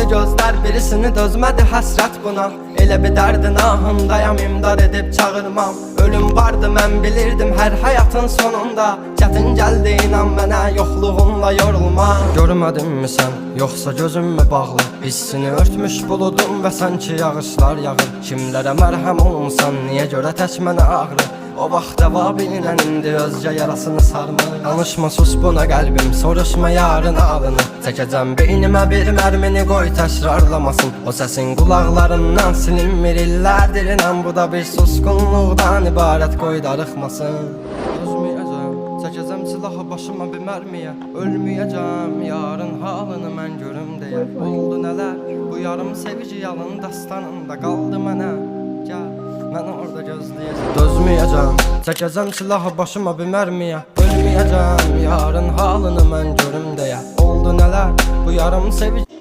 gözler, birisini dözmədi həsrət buna. Elə bir dərdin ahındayam, imdad edib çağırmam. Ölüm vardı, mən bilirdim hər həyatın sonunda. Çətin gəldi, inan mənə, yoxluğunla yorulma. Görmədinmi sən, yoxsa gözüm mü bağlı? Hissini örtmüş buludum və sanki yağışlar yağır. Kimlərə mərhəm olmusan, niyə görə tək mənə ağrı? O vaxt dava bilinən indi özcə yarasını sarmır. Danışma, sus buna qəlbim, soruşma yarın alını. Çəkəcəm beynimə bir mərmini, qoy təkrarlamasın. O səsin qulaqlarından silinmir illərdir, inan bu da bir susqunluqdan ibarət, qoy darıxmasın. Özməyəcəm, çəkəcəm silahı başıma bir mərmiyə. Ölməyəcəm, yarın halını mən görüm deyə. Oldu nələr, bu yarım sevici yalın dastanında qaldı mənə. Gəl, mən orada gözləyəcəm. Dözməyəcəm, çəkəcəm silahı başıma bir mərmiyə. Ölməyəcəm, yarın halını mən görüm deyə. Oldu nələr, bu yarım sevici